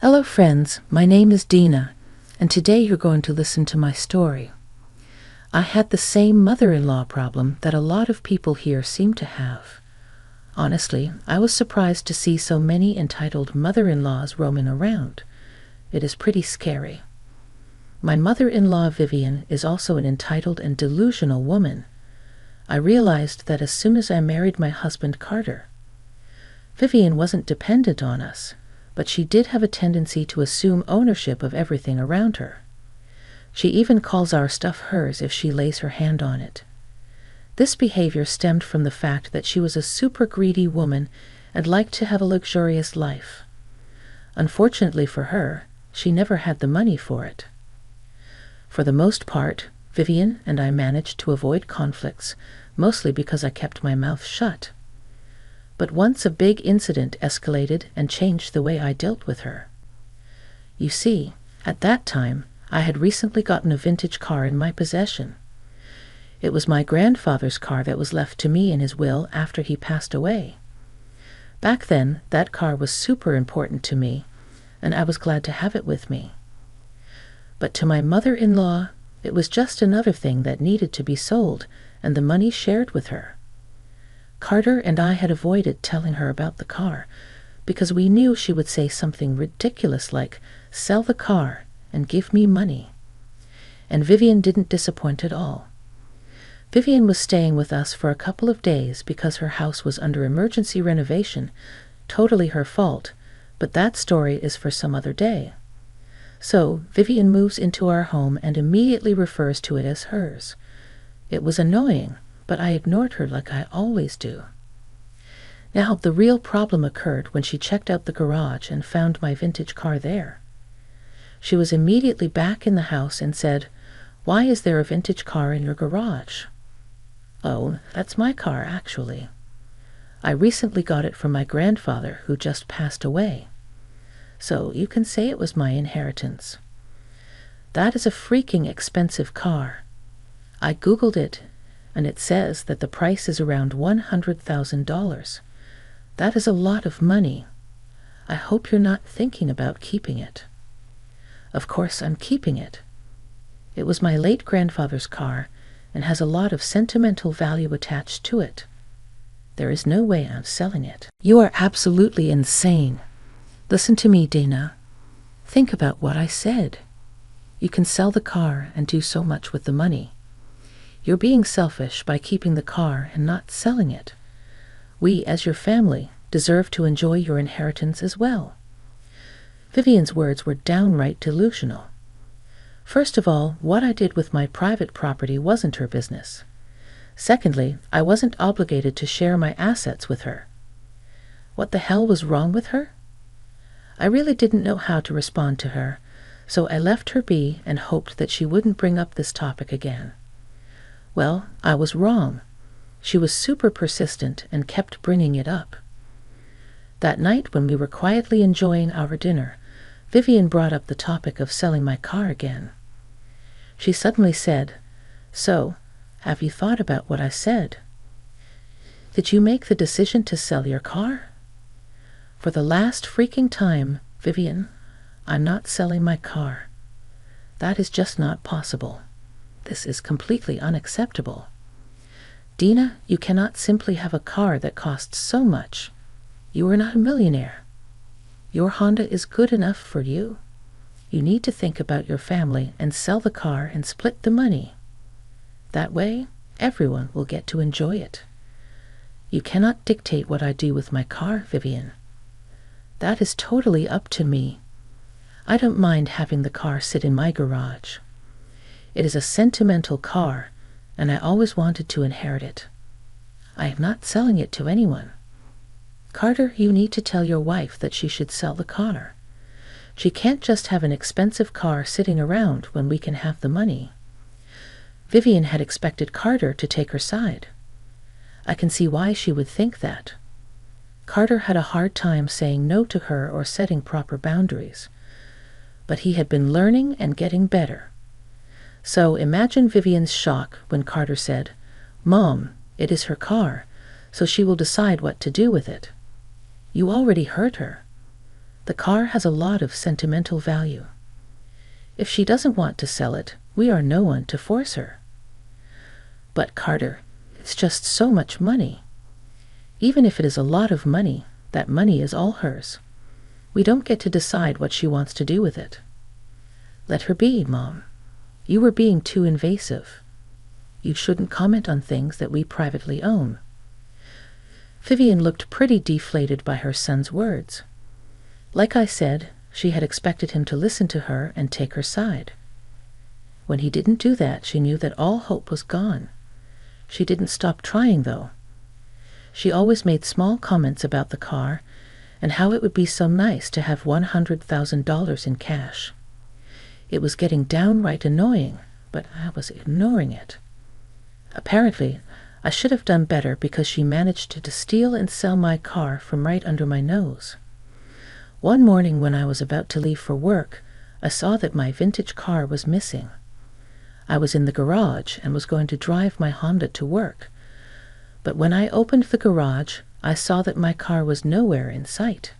Hello friends, my name is Dina, and today you're going to listen to my story. I had the same mother-in-law problem that a lot of people here seem to have. Honestly, I was surprised to see so many entitled mother-in-laws roaming around. It is pretty scary. My mother-in-law Vivian is also an entitled and delusional woman. I realized that as soon as I married my husband Carter. Vivian wasn't dependent on us, but she did have a tendency to assume ownership of everything around her. She even calls our stuff hers if she lays her hand on it. This behavior stemmed from the fact that she was a super greedy woman and liked to have a luxurious life. Unfortunately for her, she never had the money for it. For the most part, Vivian and I managed to avoid conflicts, mostly because I kept my mouth shut. But once a big incident escalated and changed the way I dealt with her. You see, at that time, I had recently gotten a vintage car in my possession. It was my grandfather's car that was left to me in his will after he passed away. Back then, that car was super important to me, and I was glad to have it with me. But to my mother-in-law, it was just another thing that needed to be sold and the money shared with her. Carter and I had avoided telling her about the car because we knew she would say something ridiculous like, "Sell the car and give me money." And Vivian didn't disappoint at all. Vivian was staying with us for a couple of days because her house was under emergency renovation, totally her fault, but that story is for some other day. So Vivian moves into our home and immediately refers to it as hers. It was annoying, but I ignored her like I always do. Now, the real problem occurred when she checked out the garage and found my vintage car there. She was immediately back in the house and said, "Why is there a vintage car in your garage?" "Oh, that's my car, actually. I recently got it from my grandfather, who just passed away. So you can say it was my inheritance." That is a freaking expensive car. I Googled it, and it says that the price is around $100,000. That is a lot of money. I hope you're not thinking about keeping it. Of course, I'm keeping it. It was my late grandfather's car and has a lot of sentimental value attached to it. There is no way I'm selling it. You are absolutely insane. Listen to me, Dana. Think about what I said. You can sell the car and do so much with the money. You're being selfish by keeping the car and not selling it. We, as your family, deserve to enjoy your inheritance as well. Vivian's words were downright delusional. First of all, what I did with my private property wasn't her business. Secondly, I wasn't obligated to share my assets with her. What the hell was wrong with her? I really didn't know how to respond to her, so I left her be and hoped that she wouldn't bring up this topic again. Well, I was wrong. She was super persistent and kept bringing it up. That night when we were quietly enjoying our dinner, Vivian brought up the topic of selling my car again. She suddenly said, "So, have you thought about what I said? Did you make the decision to sell your car?" For the last freaking time, Vivian, I'm not selling my car. That is just not possible. This is completely unacceptable. Dina, you cannot simply have a car that costs so much. You are not a millionaire. Your Honda is good enough for you. You need to think about your family and sell the car and split the money. That way, everyone will get to enjoy it. You cannot dictate what I do with my car, Vivian. That is totally up to me. I don't mind having the car sit in my garage. It is a sentimental car, and I always wanted to inherit it. I am not selling it to anyone. Carter, you need to tell your wife that she should sell the car. She can't just have an expensive car sitting around when we can have the money. Vivian had expected Carter to take her side. I can see why she would think that. Carter had a hard time saying no to her or setting proper boundaries. But he had been learning and getting better. So imagine Vivian's shock when Carter said, "Mom, it is her car, so she will decide what to do with it." You already hurt her. The car has a lot of sentimental value. If she doesn't want to sell it, we are no one to force her. But Carter, it's just so much money. Even if it is a lot of money, that money is all hers. We don't get to decide what she wants to do with it. Let her be, Mom. You were being too invasive. You shouldn't comment on things that we privately own. Vivian looked pretty deflated by her son's words. Like I said, she had expected him to listen to her and take her side. When he didn't do that, she knew that all hope was gone. She didn't stop trying, though. She always made small comments about the car and how it would be so nice to have $100,000 in cash. It was getting downright annoying, but I was ignoring it. Apparently, I should have done better because she managed to steal and sell my car from right under my nose. One morning when I was about to leave for work, I saw that my vintage car was missing. I was in the garage and was going to drive my Honda to work. But when I opened the garage, I saw that my car was nowhere in sight.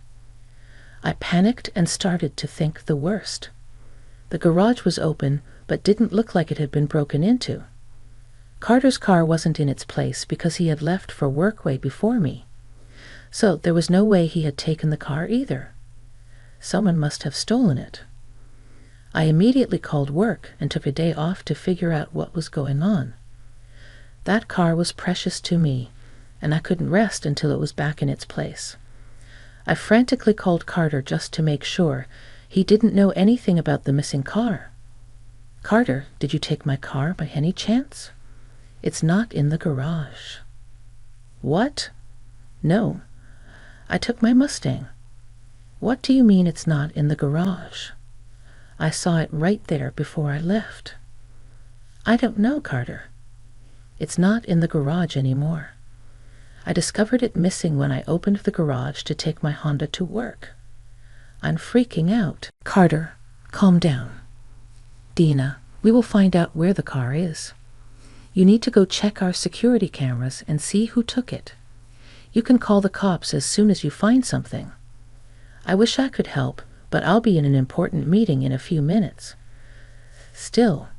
I panicked and started to think the worst. The garage was open, but didn't look like it had been broken into. Carter's car wasn't in its place because he had left for work way before me. So there was no way he had taken the car either. Someone must have stolen it. I immediately called work and took a day off to figure out what was going on. That car was precious to me, and I couldn't rest until it was back in its place. I frantically called Carter just to make sure he didn't know anything about the missing car. Carter, did you take my car by any chance? It's not in the garage. What? No, I took my Mustang. What do you mean it's not in the garage? I saw it right there before I left. I don't know, Carter. It's not in the garage anymore. I discovered it missing when I opened the garage to take my Honda to work. I'm freaking out. Carter, calm down. Dina, we will find out where the car is. You need to go check our security cameras and see who took it. You can call the cops as soon as you find something. I wish I could help, but I'll be in an important meeting in a few minutes. Still,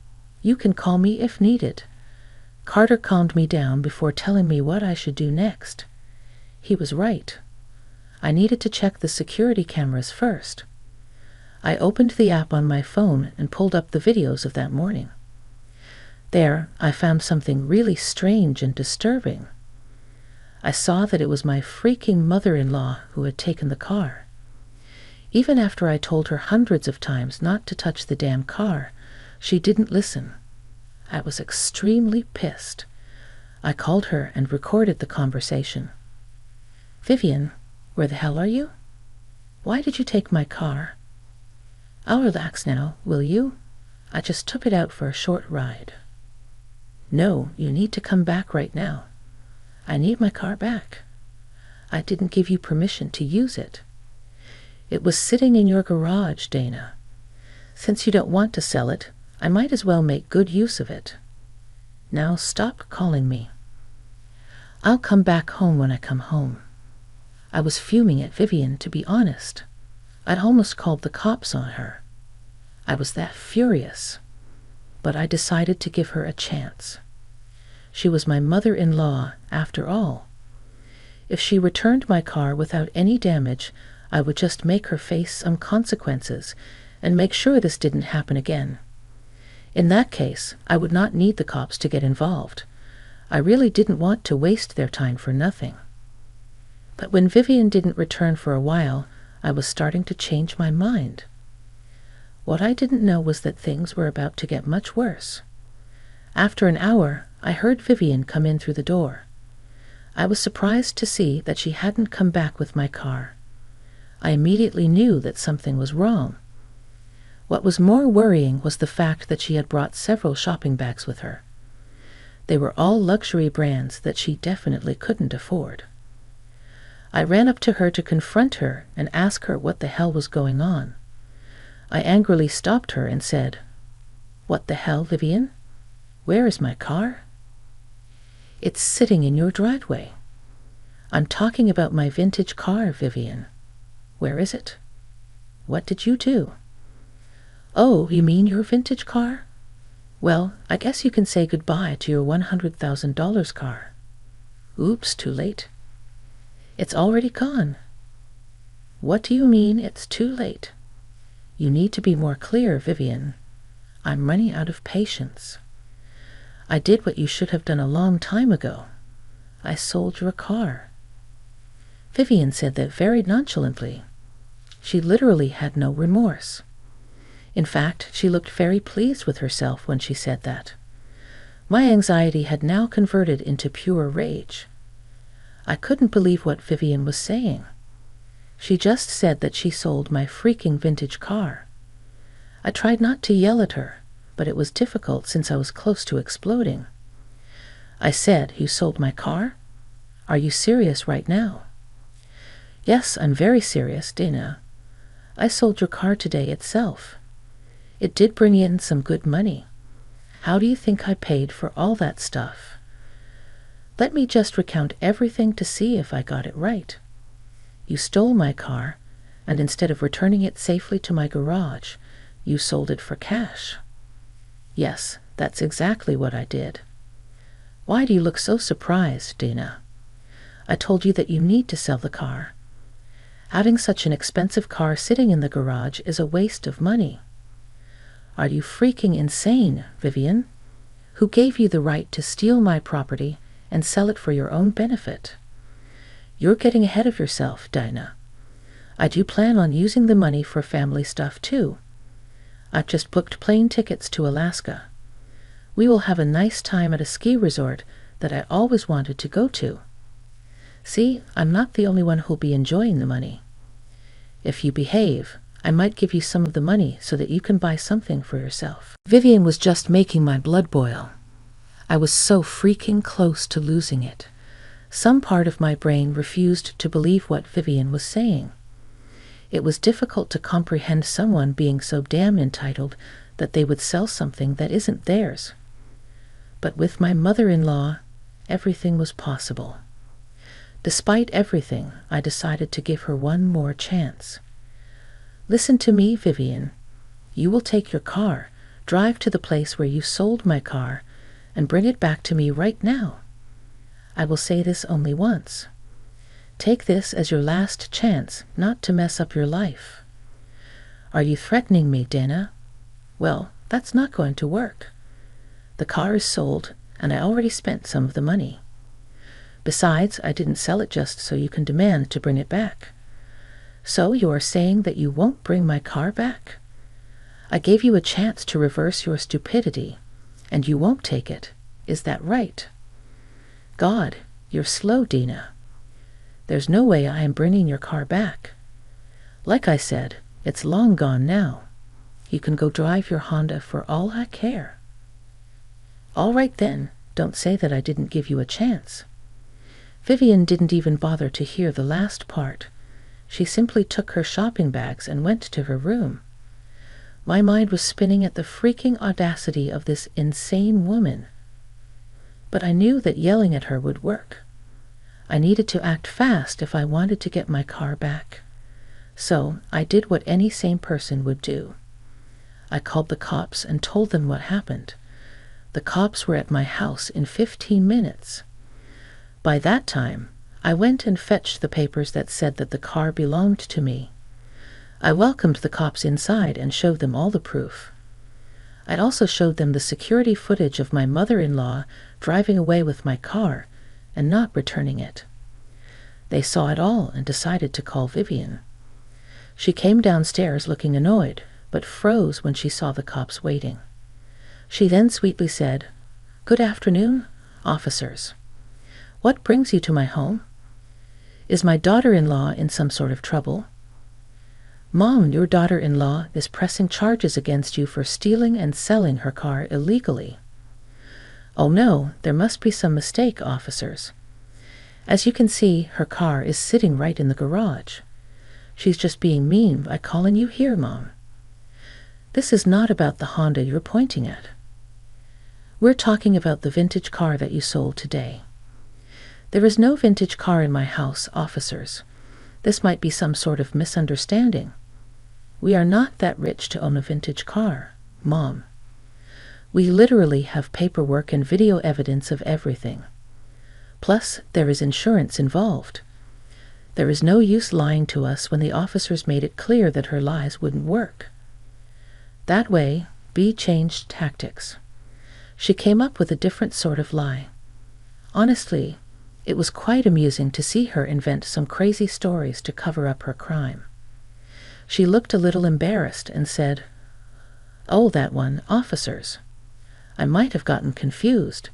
you can call me if needed. Carter calmed me down before telling me what I should do next. He was right. I needed to check the security cameras first. I opened the app on my phone and pulled up the videos of that morning. There, I found something really strange and disturbing. I saw that it was my freaking mother-in-law who had taken the car. Even after I told her hundreds of times not to touch the damn car, she didn't listen. I was extremely pissed. I called her and recorded the conversation. Vivian, where the hell are you? Why did you take my car? I'll relax now, will you? I just took it out for a short ride. No, you need to come back right now. I need my car back. I didn't give you permission to use it. It was sitting in your garage, Dana. Since you don't want to sell it, I might as well make good use of it. Now stop calling me. I'll come back home when I come home. I was fuming at Vivian, to be honest. I'd almost called the cops on her. I was that furious. But I decided to give her a chance. She was my mother-in-law, after all. If she returned my car without any damage, I would just make her face some consequences and make sure this didn't happen again. In that case, I would not need the cops to get involved. I really didn't want to waste their time for nothing. But when Vivian didn't return for a while, I was starting to change my mind. What I didn't know was that things were about to get much worse. After an hour, I heard Vivian come in through the door. I was surprised to see that she hadn't come back with my car. I immediately knew that something was wrong. What was more worrying was the fact that she had brought several shopping bags with her. They were all luxury brands that she definitely couldn't afford. I ran up to her to confront her and ask her what the hell was going on. I angrily stopped her and said, "What the hell, Vivian? Where is my car?" "It's sitting in your driveway." "I'm talking about my vintage car, Vivian. Where is it?" What did you do? Oh, you mean your vintage car? Well, I guess you can say goodbye to your $100,000 car. Oops, too late. It's already gone. What do you mean it's too late? You need to be more clear, Vivian. I'm running out of patience. I did what you should have done a long time ago. I sold your car. Vivian said that very nonchalantly. She literally had no remorse. In fact, she looked very pleased with herself when she said that. My anxiety had now converted into pure rage. I couldn't believe what Vivian was saying. She just said that she sold my freaking vintage car. I tried not to yell at her, but it was difficult since I was close to exploding. I said, "You sold my car? Are you serious right now?" "Yes, I'm very serious, Dana. I sold your car today itself. It did bring in some good money. How do you think I paid for all that stuff? Let me just recount everything to see if I got it right. You stole my car, and instead of returning it safely to my garage, you sold it for cash." "Yes, that's exactly what I did." "Why do you look so surprised, Dana? I told you that you need to sell the car. Having such an expensive car sitting in the garage is a waste of money." "Are you freaking insane, Vivian? Who gave you the right to steal my property and sell it for your own benefit? You're getting ahead of yourself, Dinah. I do plan on using the money for family stuff too. I've just booked plane tickets to Alaska. We will have a nice time at a ski resort that I always wanted to go to. See, I'm not the only one who'll be enjoying the money. If you behave, I might give you some of the money so that you can buy something for yourself." Vivian was just making my blood boil. I was so freaking close to losing it. Some part of my brain refused to believe what Vivian was saying. It was difficult to comprehend someone being so damn entitled that they would sell something that isn't theirs. But with my mother-in-law, everything was possible. Despite everything, I decided to give her one more chance. "Listen to me, Vivian. You will take your car, drive to the place where you sold my car, and bring it back to me right now. I will say this only once. Take this as your last chance not to mess up your life." "Are you threatening me, Dana?" "Well, that's not going to work. The car is sold, and I already spent some of the money. Besides, I didn't sell it just so you can demand to bring it back. So you are saying that you won't bring my car back? I gave you a chance to reverse your stupidity, and you won't take it. Is that right? God, you're slow, Dina. There's no way I am bringing your car back. Like I said, it's long gone now. You can go drive your Honda for all I care." "All right then, don't say that I didn't give you a chance." Vivian didn't even bother to hear the last part. She simply took her shopping bags and went to her room. My mind was spinning at the freaking audacity of this insane woman. But I knew that yelling at her would work. I needed to act fast if I wanted to get my car back. So I did what any sane person would do. I called the cops and told them what happened. The cops were at my house in 15 minutes. By that time, I went and fetched the papers that said that the car belonged to me. I welcomed the cops inside and showed them all the proof. I'd also showed them the security footage of my mother-in-law driving away with my car and not returning it. They saw it all and decided to call Vivian. She came downstairs looking annoyed, but froze when she saw the cops waiting. She then sweetly said, "Good afternoon, officers. What brings you to my home? Is my daughter-in-law in some sort of trouble?" "Mom, your daughter-in-law is pressing charges against you for stealing and selling her car illegally." "Oh no, there must be some mistake, officers. As you can see, her car is sitting right in the garage. She's just being mean by calling you here, Mom. This is not about the Honda you're pointing at. We're talking about the vintage car that you sold today. There is no vintage car in my house, officers. This might be some sort of misunderstanding. We are not that rich to own a vintage car, Mom. We literally have paperwork and video evidence of everything. Plus, there is insurance involved. There is no use lying to us when the officers made it clear that her lies wouldn't work. That way, Bea changed tactics. She came up with a different sort of lie. Honestly, it was quite amusing to see her invent some crazy stories to cover up her crime. She looked a little embarrassed and said, "Oh, that one, officers. I might have gotten confused.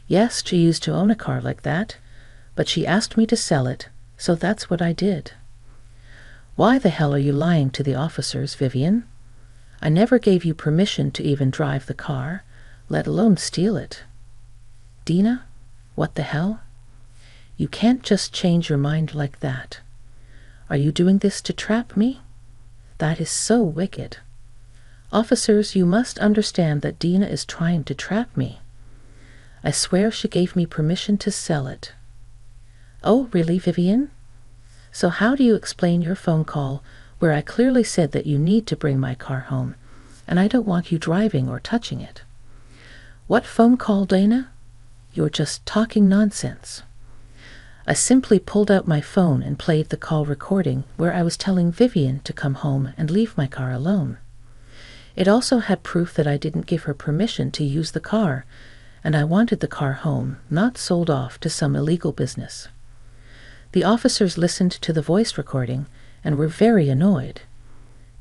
Yes, she used to own a car like that, but she asked me to sell it, so that's what I did." "Why the hell are you lying to the officers, Vivian? I never gave you permission to even drive the car, let alone steal it." "Dina, what the hell? You can't just change your mind like that. Are you doing this to trap me? That is so wicked. Officers, you must understand that Dina is trying to trap me. I swear she gave me permission to sell it." "Oh, really, Vivian? So how do you explain your phone call where I clearly said that you need to bring my car home, and I don't want you driving or touching it?" "What phone call, Dana? You're just talking nonsense." I simply pulled out my phone and played the call recording where I was telling Vivian to come home and leave my car alone. It also had proof that I didn't give her permission to use the car, and I wanted the car home, not sold off to some illegal business. The officers listened to the voice recording and were very annoyed.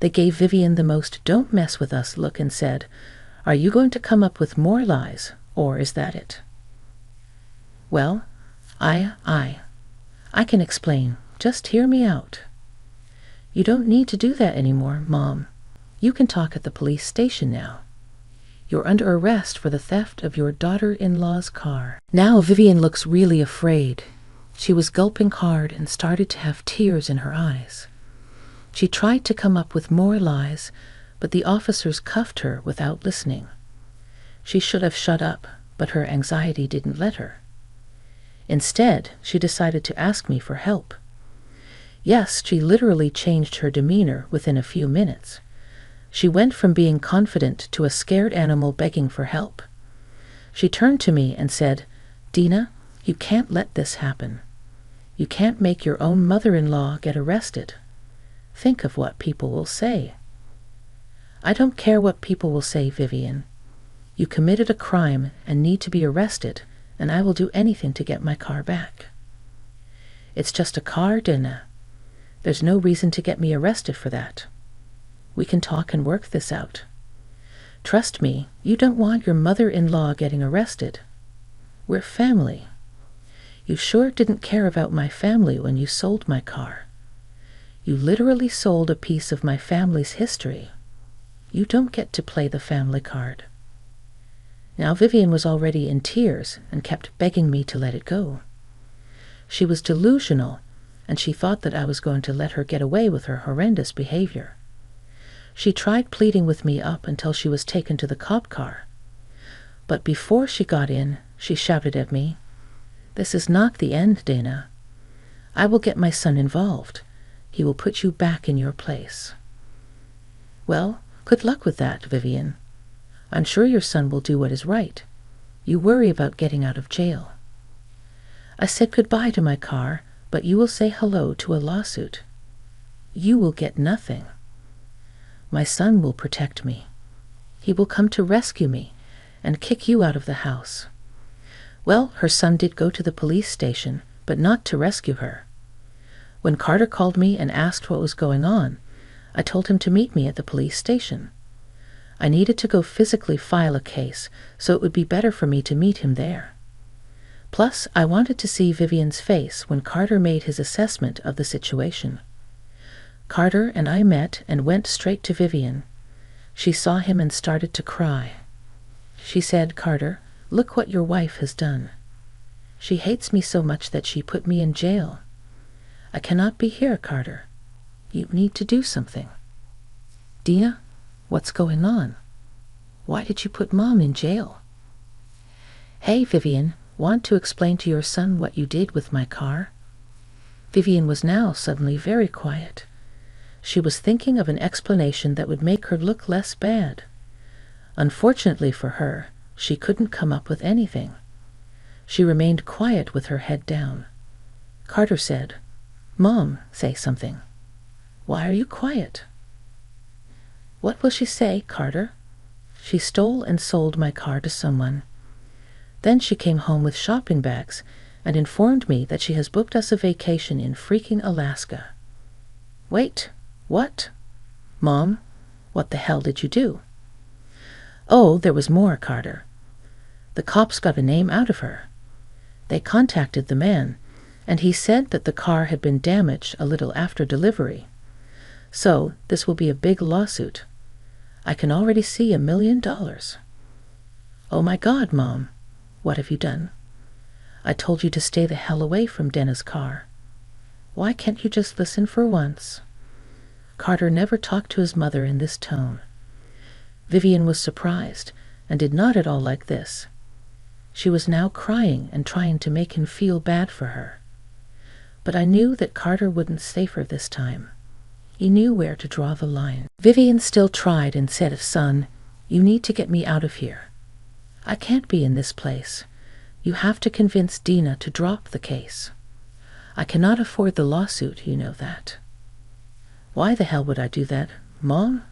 They gave Vivian the most "don't mess with us" look and said, "Are you going to come up with more lies, or is that it?" "Well, I can explain. Just hear me out." "You don't need to do that anymore, Mom. You can talk at the police station now. You're under arrest for the theft of your daughter-in-law's car." Now Vivian looks really afraid. She was gulping hard and started to have tears in her eyes. She tried to come up with more lies, but the officers cuffed her without listening. She should have shut up, but her anxiety didn't let her. Instead, she decided to ask me for help. Yes, she literally changed her demeanor within a few minutes. She went from being confident to a scared animal begging for help. She turned to me and said, "Dina, you can't let this happen. You can't make your own mother-in-law get arrested. Think of what people will say." "I don't care what people will say, Vivian. You committed a crime and need to be arrested, and I will do anything to get my car back." "It's just a car, Dina. There's no reason to get me arrested for that. We can talk and work this out. Trust me, you don't want your mother-in-law getting arrested. We're family. You sure didn't care about my family when you sold my car. You literally sold a piece of my family's history. You don't get to play the family card." Now Vivian was already in tears and kept begging me to let it go. She was delusional, and she thought that I was going to let her get away with her horrendous behavior. She tried pleading with me up until she was taken to the cop car. But before she got in, she shouted at me, "This is not the end, Dana. I will get my son involved. He will put you back in your place." "Well, good luck with that, Vivian. I'm sure your son will do what is right. You worry about getting out of jail." I said goodbye to my car, but you will say hello to a lawsuit. You will get nothing. My son will protect me. He will come to rescue me and kick you out of the house. Well, her son did go to the police station, but not to rescue her. When Carter called me and asked what was going on, I told him to meet me at the police station. I needed to go physically file a case, so it would be better for me to meet him there. Plus, I wanted to see Vivian's face when Carter made his assessment of the situation. Carter and I met and went straight to Vivian. She saw him and started to cry. She said, "Carter, look what your wife has done. She hates me so much that she put me in jail. I cannot be here, Carter. You need to do something." "Dina, what's going on? Why did you put Mom in jail?" "Hey, Vivian, want to explain to your son what you did with my car?" Vivian was now suddenly very quiet. She was thinking of an explanation that would make her look less bad. Unfortunately for her, she couldn't come up with anything. She remained quiet with her head down. Carter said, "Mom, say something." "Why are you quiet?" "What will she say, Carter?" "She stole and sold my car to someone. Then she came home with shopping bags and informed me that she has booked us a vacation in freaking Alaska." "Wait, what?" "Mom, what the hell did you do?" "Oh, there was more, Carter. The cops got a name out of her. They contacted the man, and he said that the car had been damaged a little after delivery. So this will be a big lawsuit. I can already see $1 million. "Oh my God, Mom, what have you done?" "I told you to stay the hell away from Denna's car. Why can't you just listen for once?" Carter never talked to his mother in this tone. Vivian was surprised and did not at all like this. She was now crying and trying to make him feel bad for her. But I knew that Carter wouldn't save her this time. He knew where to draw the line. Vivian still tried and said, "Son, you need to get me out of here. I can't be in this place. You have to convince Dina to drop the case. I cannot afford the lawsuit, you know that." "Why the hell would I do that, Mom?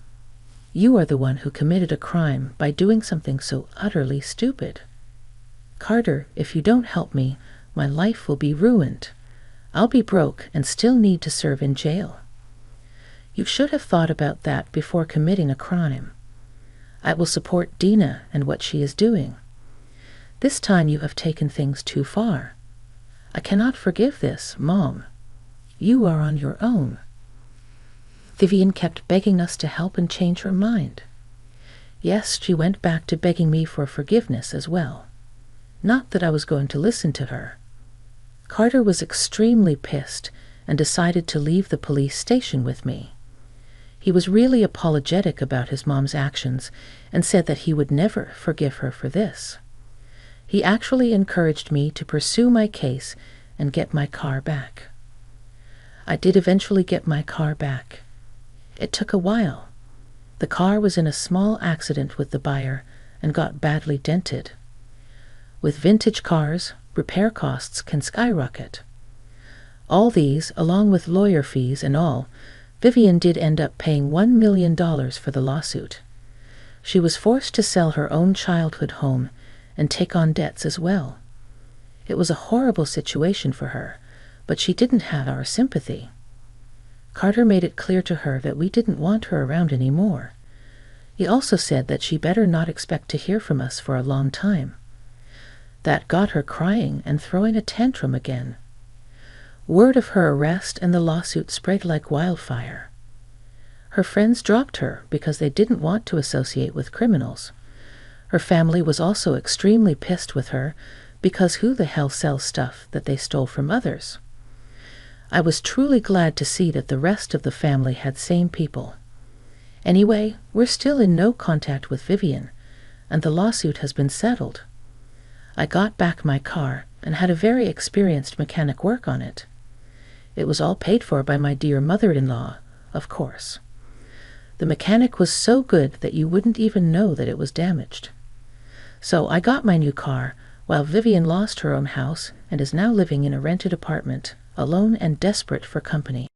You are the one who committed a crime by doing something so utterly stupid. Carter, if you don't help me, my life will be ruined. I'll be broke and still need to serve in jail. You should have thought about that before committing a crime. I will support Dina and what she is doing. This time you have taken things too far. I cannot forgive this, Mom. You are on your own." Vivian kept begging us to help and change her mind. Yes, she went back to begging me for forgiveness as well. Not that I was going to listen to her. Carter was extremely pissed and decided to leave the police station with me. He was really apologetic about his mom's actions and said that he would never forgive her for this. He actually encouraged me to pursue my case and get my car back. I did eventually get my car back. It took a while. The car was in a small accident with the buyer and got badly dented. With vintage cars, repair costs can skyrocket. All these, along with lawyer fees and all, Vivian did end up paying $1 million for the lawsuit. She was forced to sell her own childhood home and take on debts as well. It was a horrible situation for her, but she didn't have our sympathy. Carter made it clear to her that we didn't want her around anymore. He also said that she better not expect to hear from us for a long time. That got her crying and throwing a tantrum again. Word of her arrest and the lawsuit spread like wildfire. Her friends dropped her because they didn't want to associate with criminals. Her family was also extremely pissed with her because who the hell sells stuff that they stole from others? I was truly glad to see that the rest of the family had sane people. Anyway, we're still in no contact with Vivian, and the lawsuit has been settled. I got back my car and had a very experienced mechanic work on it. It was all paid for by my dear mother-in-law, of course. The mechanic was so good that you wouldn't even know that it was damaged. So I got my new car, while Vivian lost her own house and is now living in a rented apartment, alone and desperate for company.